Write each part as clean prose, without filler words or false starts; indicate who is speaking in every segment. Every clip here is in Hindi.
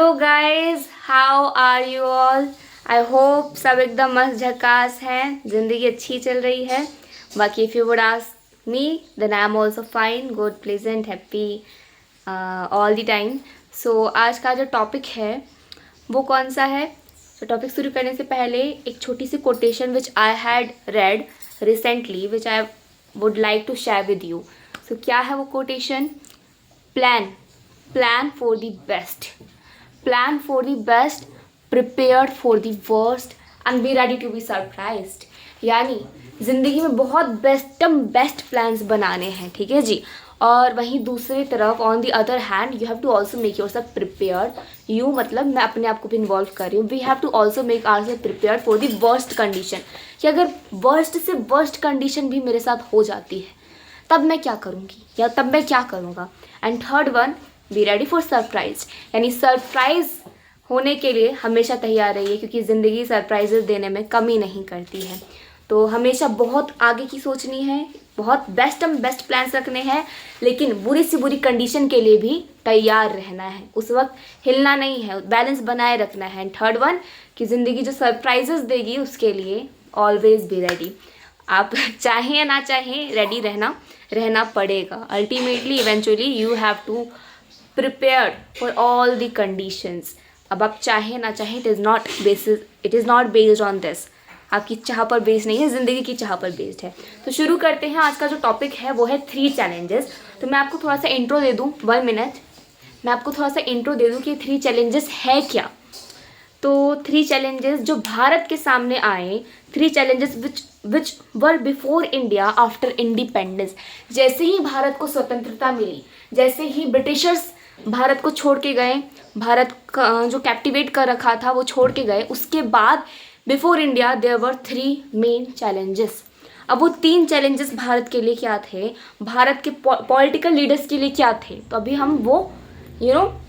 Speaker 1: तो guys how are you all. I hope सब एकदम मस्त झकास हैं, ज़िंदगी अच्छी चल रही है। बाकी if you would ask me then I am also fine, good, pleasant, happy all the time. So आज का जो टॉपिक है वो कौन सा है। तो टॉपिक शुरू करने से पहले एक छोटी सी quotation which I had read recently which I would like to share with you. So क्या है वो quotation? Plan for the best, plan for the best, prepared for the worst and be ready to be surprised। यानी ज़िंदगी में बहुत बेस्ट प्लान्स बनाने हैं, ठीक है जी। और वहीं दूसरी तरफ on the other hand you have to also make yourself prepared. You मतलब मैं अपने आप को भी इन्वॉल्व कर रही हूँ। We have to also make our self prepared for the worst condition, कि अगर वर्स्ट से वर्स्ट कंडीशन भी मेरे साथ हो जाती है तब मैं क्या करूँगी या तब मैं क्या करूँगा। And third one, be ready for surprise, यानी सरप्राइज होने के लिए हमेशा तैयार रहिए, क्योंकि ज़िंदगी सरप्राइजेस देने में कमी नहीं करती है। तो हमेशा बहुत आगे की सोचनी है, बहुत बेस्ट प्लान्स रखने हैं, लेकिन बुरी से बुरी कंडीशन के लिए भी तैयार रहना है। उस वक्त हिलना नहीं है, बैलेंस बनाए रखना है। एंड थर्ड वन, कि ज़िंदगी जो सरप्राइजेस देगी उसके लिए ऑलवेज बी रेडी। आप चाहें या ना चाहें रेडी रहना पड़ेगा। Ultimately eventually you have to prepared for all the conditions। अब आप चाहें ना चाहें, it is not based on this। आपकी चाह पर बेस्ड नहीं है, ज़िंदगी की चाह पर बेस्ड है। तो शुरू करते हैं। आज का जो टॉपिक है वो है 3 चैलेंजेस। तो मैं आपको थोड़ा सा इंट्रो दे दूँ, 1 मिनट मैं आपको थोड़ा सा इंट्रो दे दूँ कि 3 चैलेंजेस है क्या। तो 3 चैलेंजेस जो भारत के सामने आए, 3 challenges which were before India after independence. जैसे ही भारत को स्वतंत्रता मिली, जैसे ही ब्रिटिशर्स भारत को छोड़ के गए, भारत का जो कैप्टिवेट कर रखा था वो छोड़ के गए, उसके बाद before India there were 3 main challenges. अब वो 3 चैलेंजेस भारत के लिए क्या थे, भारत के पॉलिटिकल लीडर्स के लिए क्या थे, तो अभी हम वो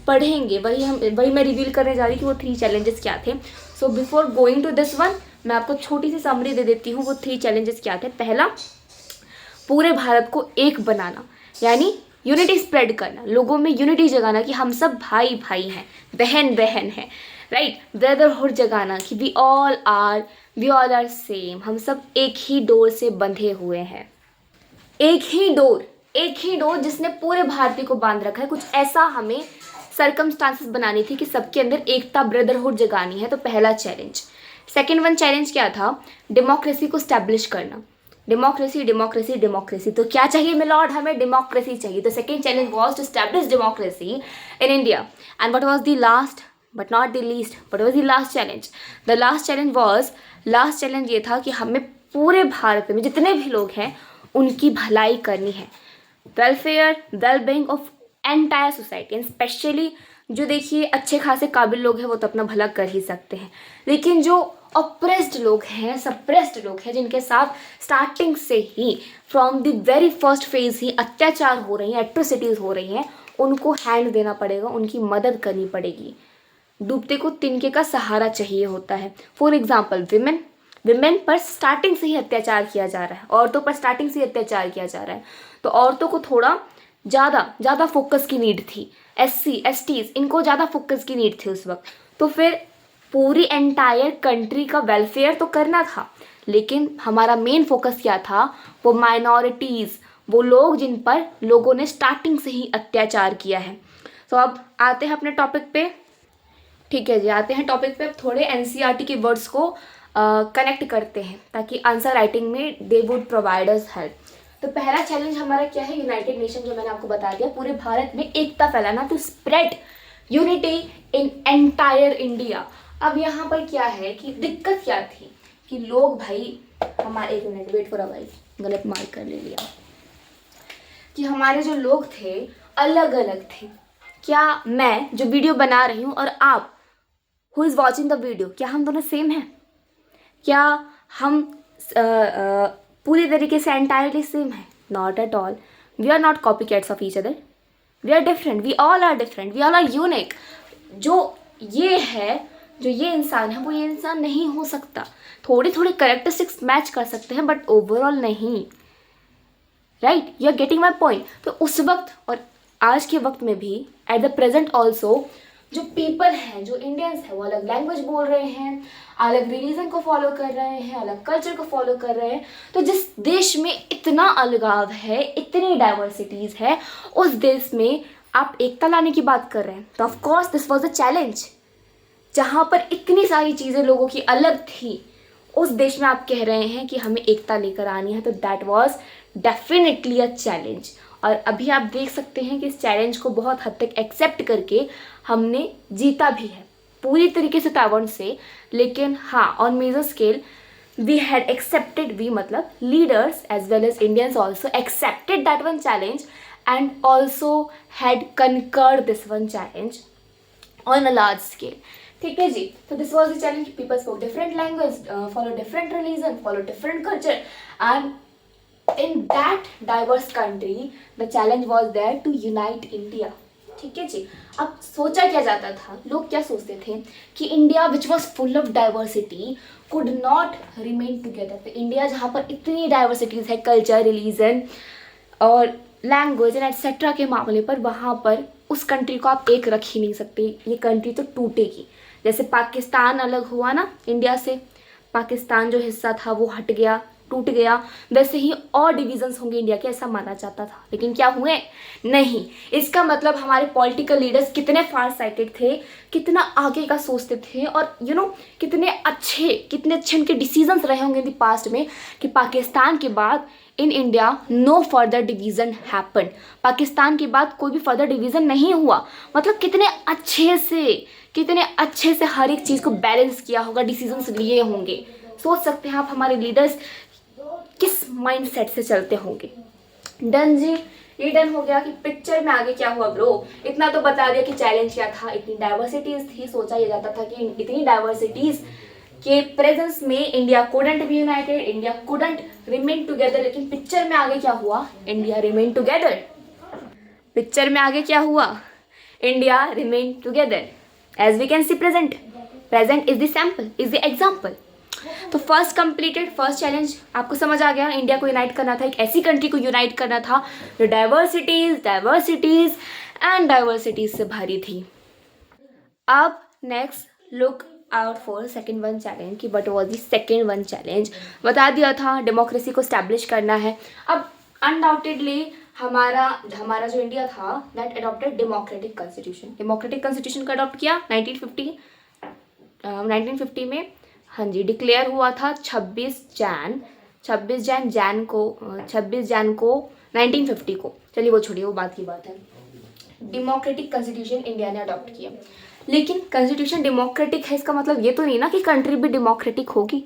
Speaker 1: पढ़ेंगे। वही मैं रिवील करने जा रही कि वो 3 चैलेंजेस क्या थे। So before going to this one, मैं आपको छोटी सी समरी दे देती हूँ वो 3 चैलेंजेस क्या थे। पहला, पूरे भारत को एक बनाना, यानी यूनिटी स्प्रेड करना, लोगों में यूनिटी जगाना कि हम सब भाई भाई हैं, बहन बहन हैं, राइट। ब्रदरहुड जगाना कि वी ऑल आर सेम, हम सब एक ही डोर से बंधे हुए हैं। एक ही डोर जिसने पूरे भारतीय को बांध रखा है। कुछ ऐसा हमें सर्कमस्टांसेस बनानी थी कि सबके अंदर एकता, ब्रदरहुड जगानी है। तो पहला चैलेंज। सेकेंड वन चैलेंज क्या था? डेमोक्रेसी को स्टैब्लिश करना। डेमोक्रेसी तो क्या चाहिए मिलॉर्ड? हमें डेमोक्रेसी चाहिए। तो second challenge was to establish democracy in India. And what was the last but not the least, what was the last challenge? The last challenge ये था कि हमें पूरे भारत में जितने भी लोग हैं उनकी भलाई करनी है। Wellbeing of entire society, and specially जो देखिए अच्छे खासे काबिल लोग हैं वो तो अपना भला कर ही सकते हैं, लेकिन जो ऑप्रेस्ड लोग हैं, सप्रेस्ड लोग हैं, जिनके साथ स्टार्टिंग से ही from the very first phase ही अत्याचार हो रही हैं, एट्रोसिटीज़ हो रही हैं, उनको हैंड देना पड़ेगा, उनकी मदद करनी पड़ेगी। डूबते को तिनके का सहारा चाहिए होता है। फॉर एग्जाम्पल विमेन पर स्टार्टिंग से ही अत्याचार किया जा रहा है, औरतों पर स्टार्टिंग से ही अत्याचार किया जा रहा है। तो औरतों को थोड़ा ज़्यादा फोकस की नीड थी। SC/STs इनको ज़्यादा फोकस की नीड थी उस वक्त। तो फिर पूरी एंटायर कंट्री का वेलफेयर तो करना था, लेकिन हमारा मेन फोकस क्या था? वो माइनॉरिटीज़, वो लोग जिन पर लोगों ने स्टार्टिंग से ही अत्याचार किया है। तो अब आते हैं अपने टॉपिक पे। ठीक है जी, आते हैं टॉपिक पे। अब थोड़े NCERT के वर्ड्स को कनेक्ट करते हैं ताकि आंसर राइटिंग में they would provide us help. तो पहला चैलेंज हमारा क्या है? यूनाइटेड नेशन, जो मैंने आपको बता दिया, पूरे भारत में एकता फैलाना, to spread unity in entire India. अब यहाँ पर क्या है कि दिक्कत क्या थी कि लोग भाई हमारे, एक minute wait for a while, गलत मार्क कर ले लिया, कि हमारे जो लोग थे अलग अलग थे। क्या मैं जो वीडियो बना रही हूँ और आप who is watching the video, क्या हम दोनों सेम हैं? क्या हम पूरी तरीके से एंटायरली सेम है? Not at all. We are not copy cats of each other, we are different, we all are different, we all are unique. जो ये इंसान है वो ये इंसान नहीं हो सकता। थोड़ी कैरेक्टरिस्टिक्स मैच कर सकते हैं बट ओवरऑल नहीं, right? You are getting my point. तो उस वक्त और आज के वक्त में भी, एट द प्रेजेंट ऑल्सो, जो पीपल हैं, जो इंडियंस हैं, वो अलग लैंग्वेज बोल रहे हैं, अलग रिलीजन को फॉलो कर रहे हैं, अलग कल्चर को फॉलो कर रहे हैं। तो जिस देश में इतना अलगाव है, इतनी डाइवर्सिटीज़ है, उस देश में आप एकता लाने की बात कर रहे हैं। तो of course this was a challenge. जहाँ पर इतनी सारी चीज़ें लोगों की अलग थी, उस देश में आप कह रहे हैं कि हमें एकता लेकर आनी है, तो that was definitely a challenge. और अभी आप देख सकते हैं कि इस चैलेंज को बहुत हद तक एक्सेप्ट करके हमने जीता भी है, पूरी तरीके से ताइवान से। लेकिन हाँ, on major scale we had accepted, we मतलब leaders as well as Indians also accepted that one challenge and also had conquered this one challenge on a large scale. ठीक है जी। तो this was the challenge. People spoke different language, follow different religion, follow different culture, and in that diverse country the challenge was there to unite India। ठीक है जी। अब सोचा क्या जाता था, लोग क्या सोचते थे कि India which was full of diversity could not remain together. तो इंडिया जहाँ पर इतनी डाइवर्सिटीज़ है, कल्चर, रिलीजन और लैंग्वेज एंड एटसेट्रा के मामले पर, वहाँ पर उस कंट्री को आप एक रख ही नहीं सकते, ये कंट्री तो टूटेगी। जैसे पाकिस्तान अलग हुआ ना इंडिया से, पाकिस्तान जो हिस्सा था वो हट गया, टूट गया, वैसे ही और डिविजन्स होंगे इंडिया के, ऐसा माना जाता था। लेकिन क्या हुए? नहीं। इसका मतलब हमारे पॉलिटिकल लीडर्स कितने फार साइटेड थे, कितना आगे का सोचते थे, और कितने अच्छे उनके डिसीजंस रहे होंगे इन द पास्ट में कि पाकिस्तान के बाद in India no further division happen. Pakistan के बाद कोई भी फर्दर डिवीज़न नहीं हुआ। मतलब कितने अच्छे से हर एक चीज़ को बैलेंस किया होगा, डिसीजंस लिए होंगे। सोच सकते हैं आप हमारे लीडर्स किस माइंडसेट से चलते होंगे। डन जी, ये डन हो गया कि पिक्चर में आगे क्या हुआ ब्रो। इतना तो बता दिया कि चैलेंज क्या था। इतनी डाइवर्सिटीज थी, सोचा ये जाता था कि इतनी डाइवर्सिटीज के प्रेजेंस में India couldn't be united, India couldn't remain together. लेकिन पिक्चर में आगे क्या हुआ? India remain together. पिक्चर में आगे क्या हुआ? India remain together. As we can see present is the sample, is the example. तो फर्स्ट कंप्लीटेड, फर्स्ट चैलेंज आपको समझ आ गया। इंडिया को यूनाइट करना था, एक ऐसी कंट्री को यूनाइट करना था जो डाइवर्सिटीज एंड डाइवर्सिटीज से भरी थी। अब next look out for second one challenge कि what was the second one challenge. बता दिया था डेमोक्रेसी को स्टैब्लिश करना है। अब अनडाउटेडली हमारा जो इंडिया था that adopted democratic constitution. Democratic constitution का अडॉप्ट किया 1950 में। हाँ जी, डिक्लेयर हुआ था 26 जैन को 1950 को। चलिए वो छोड़िए, वो बात की बात है। डेमोक्रेटिक कॉन्स्टिट्यूशन इंडिया ने अडॉप्ट किया। लेकिन कॉन्स्टिट्यूशन डेमोक्रेटिक है, इसका मतलब ये तो नहीं ना कि कंट्री भी डेमोक्रेटिक होगी।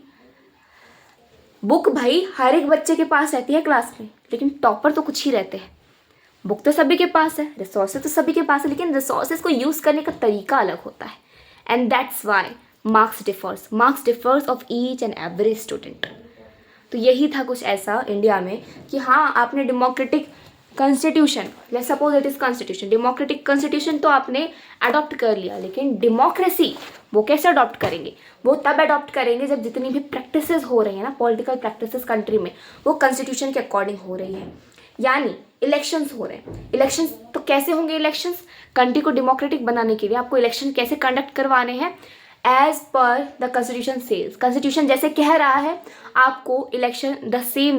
Speaker 1: बुक भाई हर एक बच्चे के पास रहती है क्लास में, लेकिन टॉपर तो कुछ ही रहते हैं। बुक तो सभी के पास है, रिसोर्सेज तो सभी के पास है, लेकिन रिसोर्सेज को यूज़ करने का तरीका अलग होता है। And that's why marks differs of each and every student. तो यही था कुछ ऐसा इंडिया में कि हाँ, आपने democratic constitution, let's suppose it is constitution, democratic constitution तो आपने अडॉप्ट कर लिया, लेकिन डेमोक्रेसी वो कैसे अडॉप्ट करेंगे? वो तब अडॉप्ट करेंगे जब जितनी भी प्रैक्टिसेस हो रही हैं ना, पॉलिटिकल प्रैक्टिसेस कंट्री में, वो कॉन्स्टिट्यूशन के अकॉर्डिंग हो रही है। यानी इलेक्शंस हो रहे हैं। इलेक्शंस तो कैसे होंगे? इलेक्शंस कंट्री को डेमोक्रेटिक बनाने के लिए आपको इलेक्शन कैसे कंडक्ट करवाने हैं? As per the constitution says, constitution जैसे कह रहा है आपको election the same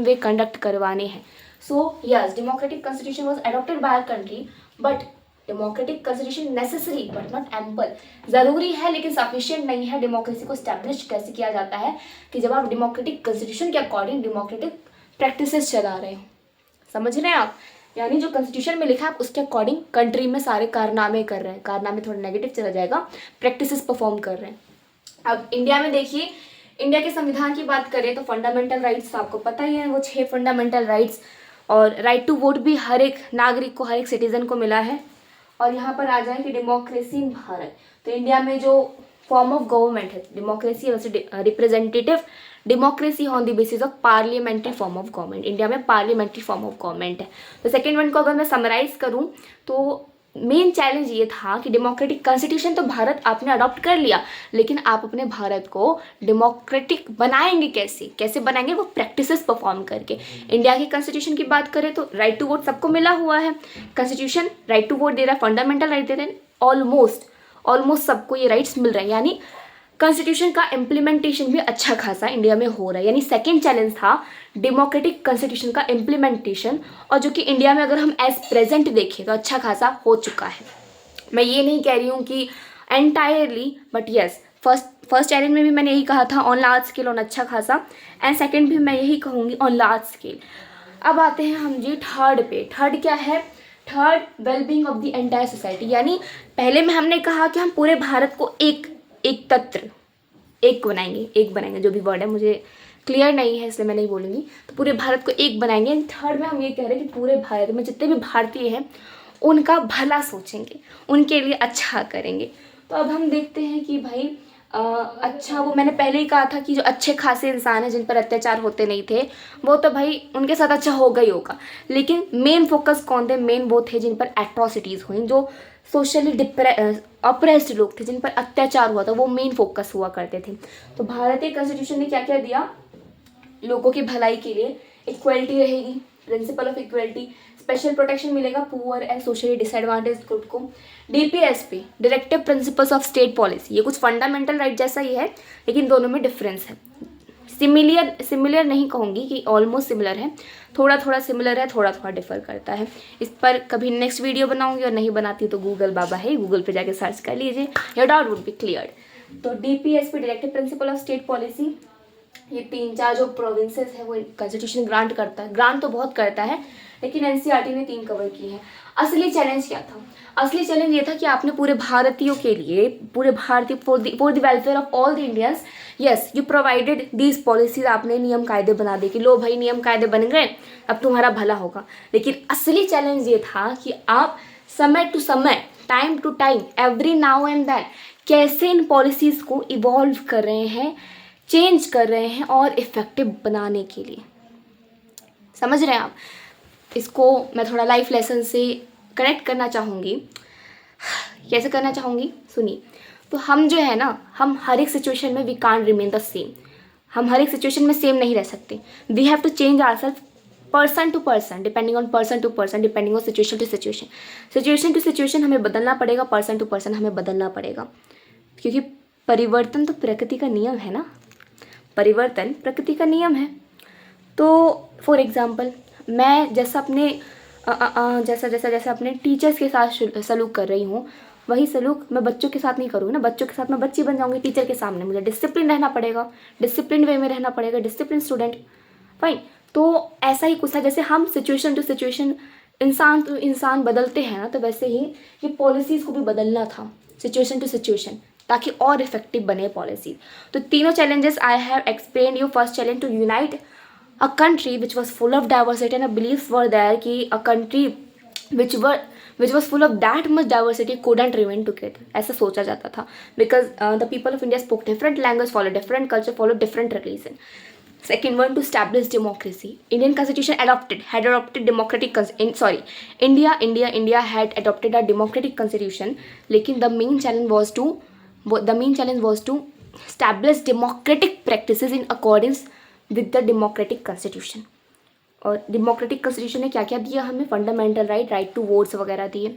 Speaker 1: way conduct करवाने हैं। So yes, democratic constitution was adopted by our country, but democratic constitution necessary but not ample. ज़रूरी है लेकिन सफिशिएंट नहीं है। डेमोक्रेसी को स्टैब्लिश कैसे किया जाता है कि जब आप डेमोक्रेटिक कॉन्स्टिट्यूशन के अकॉर्डिंग डेमोक्रेटिक प्रैक्टिसेस चला रहे हो। समझ रहे हैं आप? यानी जो कॉन्स्टिट्यूशन में लिखा है उसके अकॉर्डिंग कंट्री में सारे कारनामे कर रहे हैं। कारनामे थोड़ा नेगेटिव चला जाएगा, प्रैक्टिसेस परफॉर्म कर रहे हैं। अब इंडिया में देखिए, इंडिया के संविधान की बात करें तो फंडामेंटल राइट्स आपको पता ही है, वो 6 फंडामेंटल राइट्स, और राइट टू वोट भी हर एक नागरिक को, हर एक सिटीजन को मिला है। और यहाँ पर आ जाए कि डेमोक्रेसी इन भारत, तो इंडिया में जो फॉर्म ऑफ गवर्नमेंट है डेमोक्रेसी, वैसे representative democracy on the basis of parliamentary form of government. India में पार्लियामेंट्री फॉर्म ऑफ गवर्नमेंट है। तो सेकेंड वन को अगर मैं समराइज करूँ तो मेन चैलेंज ये था कि डेमोक्रेटिक कॉन्स्टिट्यूशन तो भारत आपने अडॉप्ट कर लिया, लेकिन आप अपने भारत को डेमोक्रेटिक बनाएंगे कैसे बनाएंगे? वो प्रैक्टिसेस परफॉर्म करके। इंडिया की कॉन्स्टिट्यूशन की बात करें तो राइट टू वोट सबको मिला हुआ है, कॉन्स्टिट्यूशन राइट टू वोट दे रहा है, फंडामेंटल राइट दे रहे हैं, ऑलमोस्ट सबको ये राइट्स मिल रहे हैं, यानी कॉन्स्टिट्यूशन का इम्प्लीमेंटेशन भी अच्छा खासा इंडिया में हो रहा है। यानी सेकेंड चैलेंज था डेमोक्रेटिक कॉन्स्टिट्यूशन का इम्प्लीमेंटेशन, और जो कि इंडिया में अगर हम एज प्रेजेंट देखें तो अच्छा खासा हो चुका है। मैं ये नहीं कह रही हूँ कि entirely, but yes, first challenge में भी मैंने यही कहा था ऑन लार्ज स्केल, ऑन अच्छा खासा, एंड सेकेंड भी मैं यही कहूँगी ऑन लार्ज स्केल। अब आते हैं हम जी थर्ड पे। थर्ड क्या है? Third, wellbeing of the entire society. यानी पहले में हमने कहा कि हम पूरे भारत को एक बनाएंगे, जो भी वर्ड है मुझे क्लियर नहीं है इसलिए मैं नहीं बोलूँगी, तो पूरे भारत को एक बनाएंगे। थर्ड में हम ये कह रहे हैं कि पूरे भारत में जितने भी भारतीय हैं उनका भला सोचेंगे, उनके लिए अच्छा करेंगे। तो अब हम देखते हैं कि भाई अच्छा, वो मैंने पहले ही कहा था कि जो अच्छे खासे इंसान हैं जिन पर अत्याचार होते नहीं थे, वो तो भाई उनके साथ अच्छा होगा ही होगा, लेकिन मेन फोकस कौन थे? मेन वो थे जिन पर एट्रॉसिटीज़ हुई, जो सोशली अप्रेस्ड लोग थे, जिन पर अत्याचार हुआ था, वो मेन फोकस हुआ करते थे। तो भारतीय कॉन्स्टिट्यूशन ने क्या क्या दिया? लोगों की भलाई के लिए इक्वलिटी रहेगी, principle of equality, special protection मिलेगा poor and socially disadvantage group को, DPSP, directive principles of state policy. ये कुछ फंडामेंटल राइट जैसा ही है, लेकिन दोनों में डिफरेंस है। सिमिलर नहीं कहूँगी कि ऑलमोस्ट सिमिलर है, थोड़ा थोड़ा सिमिलर है, थोड़ा थोड़ा डिफर करता है। इस पर कभी नेक्स्ट वीडियो बनाऊंगी, और नहीं बनाती तो गूगल बाबा है, गूगल पे जाके सर्च कर लीजिए, your doubt would be cleared. तो DPSP, directive principle of state policy, ये 3-4 जो प्रोविंसेस है वो कॉन्स्टिट्यूशन ग्रांट करता है। ग्रांट तो बहुत करता है, लेकिन एनसीईआरटी ने 3 कवर की है। असली चैलेंज क्या था? असली चैलेंज ये था कि आपने पूरे भारतीयों के लिए, पूरे भारतीय, for the welfare of all the Indians, yes you provided these policies. आपने नियम कायदे बना दिए कि लो भाई नियम कायदे बन गए, अब तुम्हारा भला होगा। लेकिन असली चैलेंज ये था कि आप समय टू समय, time to time, every now and then कैसे इन पॉलिसीज को इवॉल्व कर रहे हैं, चेंज कर रहे हैं, और इफ़ेक्टिव बनाने के लिए। समझ रहे हैं आप? इसको मैं थोड़ा लाइफ लेसन से कनेक्ट करना चाहूँगी। कैसे करना चाहूँगी? सुनिए। तो हम जो है ना, हम हर एक सिचुएशन में we can't remain the same. हम हर एक सिचुएशन में सेम नहीं रह सकते। We have to change ourself person to person, depending on person to person, depending on situation to situation. Situation to situation हमें बदलना पड़ेगा, पर्सन टू पर्सन हमें बदलना पड़ेगा, क्योंकि परिवर्तन तो प्रकृति का नियम है ना। परिवर्तन प्रकृति का नियम है। तो फॉर एग्जाम्पल, मैं जैसा अपने जैसा अपने टीचर्स के साथ सलूक कर रही हूँ, वही सलूक मैं बच्चों के साथ नहीं करूँगी ना। बच्चों के साथ मैं बच्ची बन जाऊँगी टीचर के सामने। मुझे डिसिप्लिन रहना पड़ेगा, डिसिप्लिन वे में रहना पड़ेगा, डिसिप्लिन स्टूडेंट, फाइन। तो ऐसा ही कुछ है, जैसे हम सिचुएशन टू सिचुएशन, इंसान टू इंसान बदलते हैं ना, तो वैसे ही ये पॉलिसीज़ को भी बदलना था सिचुएशन टू सिचुएशन, ताकि और इफेक्टिव बने पॉलिसी। तो तीनों challenges I have explain you. First challenge, to unite a country which was full of diversity, and believes were there कि a country which was full of that much diversity couldn't remain together। ऐसा सोचा जाता था, because the people of India spoke different language, follow different culture, follow different religion. Second one, to establish democracy. Indian constitution had adopted democratic India had adopted a democratic constitution. लेकिन the main challenge was to establish democratic practices in accordance with the democratic constitution. और democratic constitution ने क्या क्या दिया हमें? फंडामेंटल राइट टू वोट्स वगैरह दिए,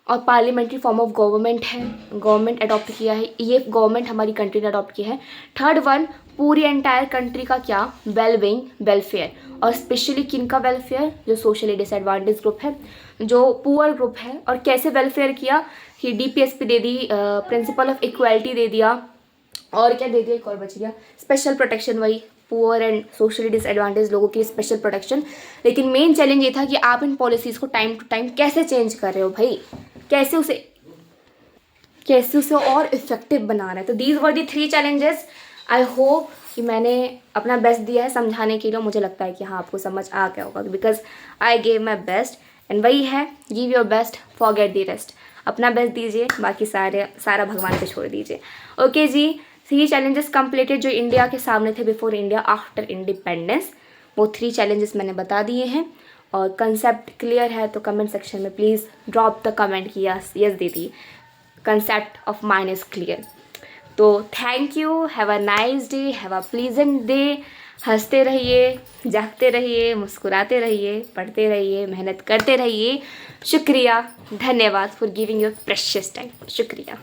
Speaker 1: और पार्लियामेंट्री फॉर्म ऑफ गवर्नमेंट है, गवर्नमेंट अडॉप्ट किया है, ये गवर्नमेंट हमारी कंट्री ने अडॉप्ट किया है। थर्ड वन, पूरी एंटायर कंट्री का क्या? वेलबींग, वेलफेयर, और स्पेशली किन का वेलफेयर? जो सोशली डिसएडवांटेज ग्रुप है, जो पुअर ग्रुप है। और कैसे वेलफेयर किया? कि डीपीएसपी दे दी, प्रिंसिपल ऑफ इक्वालिटी दे दिया, और क्या दे दिया? एक और बच गया, स्पेशल प्रोटेक्शन, वही पुअर एंड सोशली डिसएडवांटेज लोगों की स्पेशल प्रोटेक्शन। लेकिन मेन चैलेंज ये था कि आप इन पॉलिसीज़ को टाइम टू टाइम कैसे चेंज कर रहे हो भाई, कैसे उसे और इफेक्टिव बना रहे हैं। तो these were the 3 challenges. I hope कि मैंने अपना बेस्ट दिया है समझाने के लिए। मुझे लगता है कि हाँ आपको समझ आ गया होगा, because I gave my best, and वही है, give your best, forget the rest. अपना बेस्ट दीजिए, बाकी सारा भगवान पे छोड़ दीजिए। ओके जी, 3 चैलेंजेस कंप्लीटेड जो इंडिया के सामने थे बिफोर इंडिया आफ्टर इंडिपेंडेंस। वो 3 चैलेंजेस मैंने बता दिए हैं। और कंसेप्ट क्लियर है तो कमेंट सेक्शन में प्लीज़ ड्रॉप द कमेंट कि यस दीदी, concept of mine is clear. तो thank you, have a nice day, have a pleasant day. हंसते रहिए, जागते रहिए, मुस्कुराते रहिए, पढ़ते रहिए, मेहनत करते रहिए। शुक्रिया, धन्यवाद for giving your precious time. शुक्रिया।